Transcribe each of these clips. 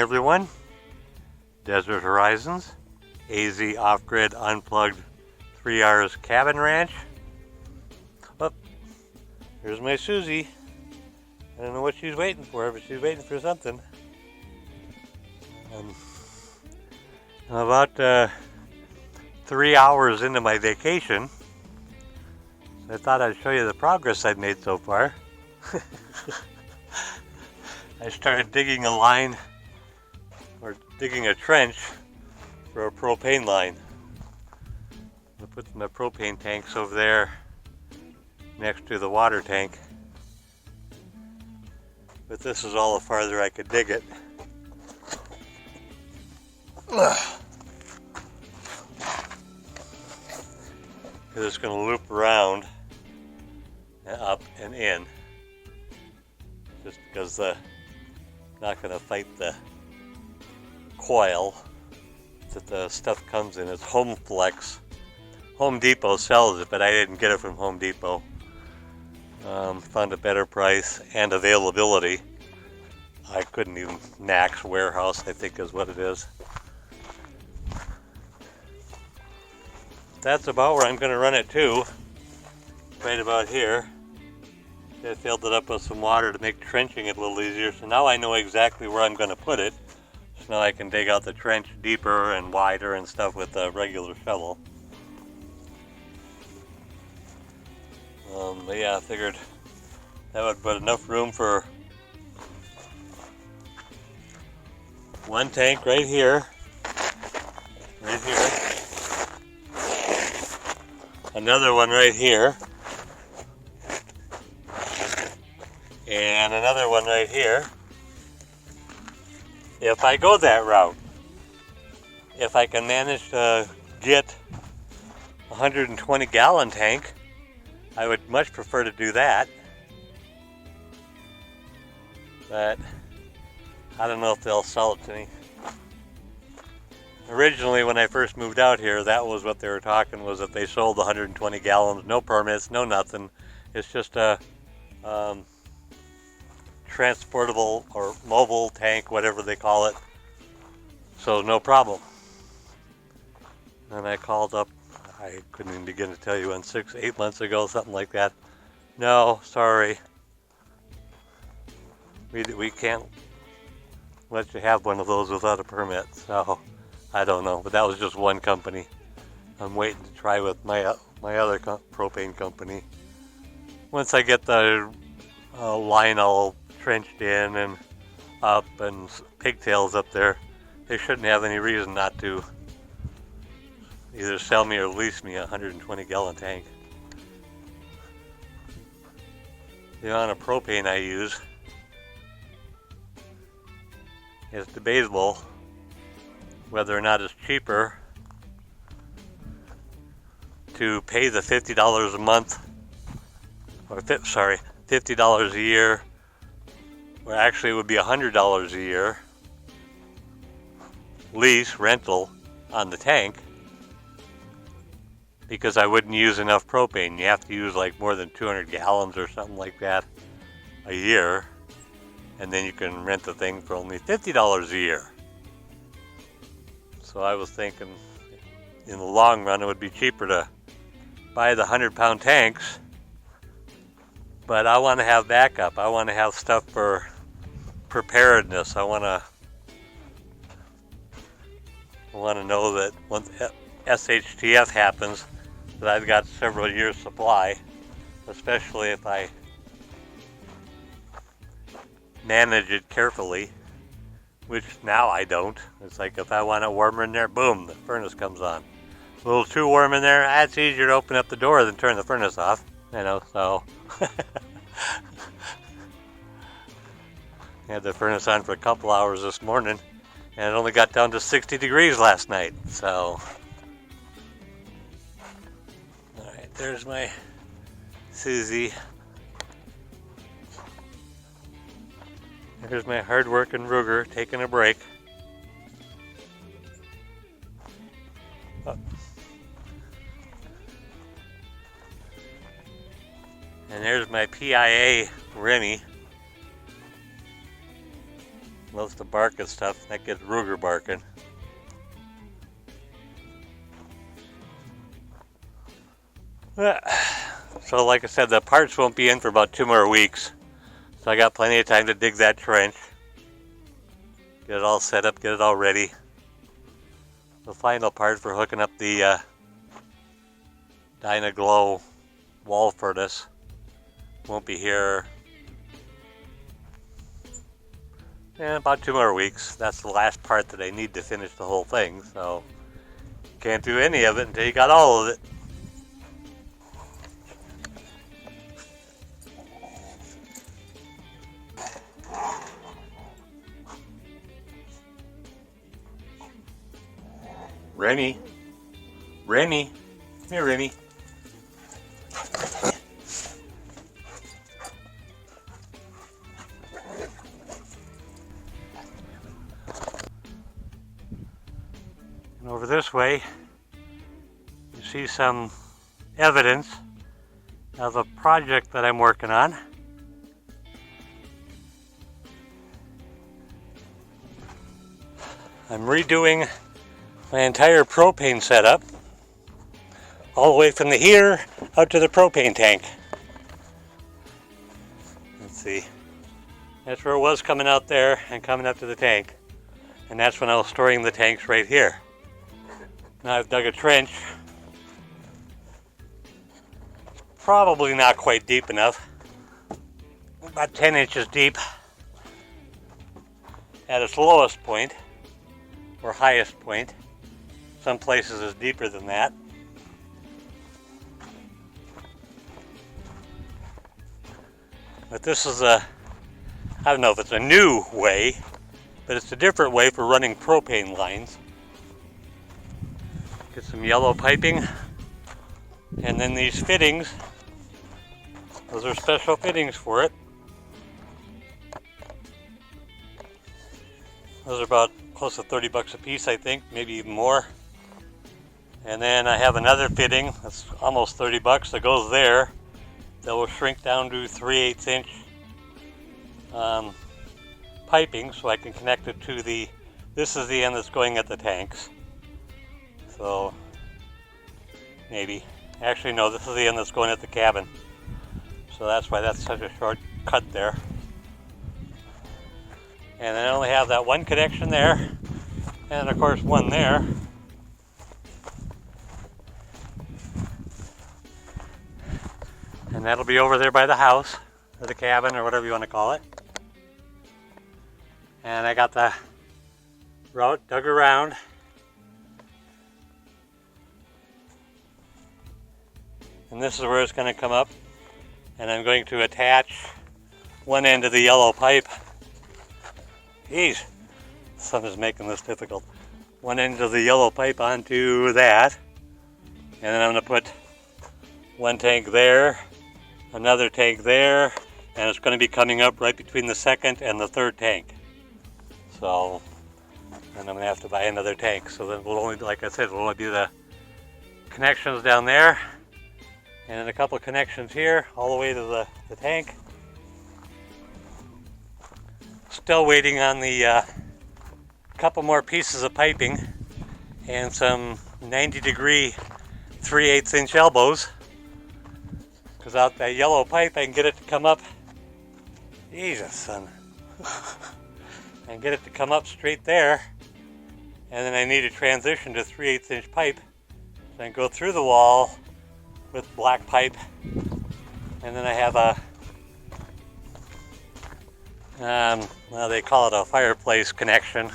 everyone. Desert Horizons, AZ off-grid unplugged 3 hours cabin ranch. Oh, here's my Susie. I don't know what she's waiting for, but she's waiting for something. I'm about 3 hours into my vacation. I thought I'd show you the progress I've made so far. I started digging a line, or digging a trench for a propane line. I put my propane tanks over there next to the water tank. But this is all the farther I could dig it. Because it's going to loop around and up and in. Just because I'm not going to fight the coil that the stuff comes in. It's Home Flex. Home Depot sells it, but I didn't get it from Home Depot. Found a better price and availability. I couldn't even Max Warehouse, I think is what it is. That's about where I'm going to run it to. Right about here. I filled it up with some water to make trenching it a little easier. So now I know exactly where I'm going to put it. So now I can dig out the trench deeper and wider and stuff with a regular shovel. But yeah, I figured that would put enough room for one tank right here, another one right here, and another one right here. If I go that route, if I can manage to get a 120 gallon tank, I would much prefer to do that. But I don't know if they'll sell it to me. Originally, when I first moved out here, that was what they were talking, was that they sold 120 gallons, no permits, no nothing. It's just a transportable or mobile tank, whatever they call it. So no problem. And I called up, I couldn't even begin to tell you when, 6-8 months ago, something like that. No, sorry. We can't let you have one of those without a permit. So I don't know, but that was just one company. I'm waiting to try with my other propane company. Once I get the line all trenched in and up and pigtails up there, they shouldn't have any reason not to either sell me or lease me a 120 gallon tank. The amount of propane I use is debatable whether or not it's cheaper to pay the $50 a month, or $50 a year, or actually it would be $100 a year lease rental on the tank, because I wouldn't use enough propane. You have to use like more than 200 gallons or something like that a year, and then you can rent the thing for only $50 a year. So I was thinking in the long run it would be cheaper to buy the 100-pound tanks, but I want to have backup. I want to have stuff for preparedness. I want to know that once SHTF happens, that I've got several years supply, especially if I manage it carefully, which now I don't. It's like if I want it warmer in there, boom, the furnace comes on. A little too warm in there, it's easier to open up the door than turn the furnace off, so. I had the furnace on for a couple hours this morning, and it only got down to 60 degrees last night, so. Alright, there's my Susie. Here's my hard-working Ruger taking a break. Oh. And there's my PIA Remy. Loves to bark and stuff. That gets Ruger barking. So like I said, the parts won't be in for about 2 more weeks. So I got plenty of time to dig that trench. Get it all set up, get it all ready. The final part for hooking up the Dyna-Glo wall furnace won't be here in about 2 more weeks. That's the last part that I need to finish the whole thing, so can't do any of it until you got all of it. Remy, come here, Remy. And over this way, you see some evidence of a project that I'm working on. I'm redoing my entire propane setup, all the way from the heater out to the propane tank. Let's see, that's where it was coming out there and coming up to the tank, and that's when I was storing the tanks right here. Now I've dug a trench, probably not quite deep enough, about 10 inches deep at its lowest point or highest point. Some places is deeper than that. But this is I don't know if it's a new way, but it's a different way for running propane lines. Get some yellow piping, and then these fittings, those are special fittings for it. Those are about close to 30 bucks a piece, I think, maybe even more. And then I have another fitting that's almost 30 bucks that goes there that will shrink down to 3/8 inch piping, so I can connect it to this is the end that's going at the tanks. So maybe, actually no, this is the end that's going at the cabin. So that's why that's such a short cut there. And I only have that one connection there, and of course one there. And that'll be over there by the house, or the cabin, or whatever you want to call it. And I got the route dug around. And this is where it's going to come up. And I'm going to attach one end of the yellow pipe. Geez, the sun is making this difficult. One end of the yellow pipe onto that. And then I'm going to put one tank there, another tank there, and it's going to be coming up right between the second and the third tank. So, and I'm going to have to buy another tank. So then we'll only, like I said, we'll only do the connections down there, and then a couple of connections here, all the way to the tank. Still waiting on the couple more pieces of piping and some 90-degree 3/8 inch elbows. Because out that yellow pipe, I can get it to come up. Jesus, son. I can get it to come up straight there. And then I need a transition to 3/8 inch pipe. So I can go through the wall with black pipe. And then I have a, well, they call it a fireplace connection.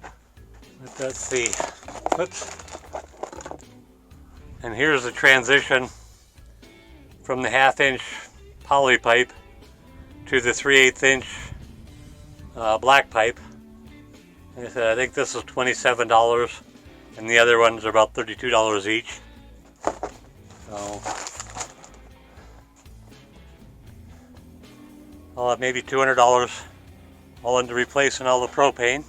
But let's see. Whoops. And here's the transition from the 1/2 inch poly pipe to the 3/8 inch black pipe. Like I said, I think this is $27 and the other ones are about $32 each. So I'll have maybe $200 all into replacing all the propane.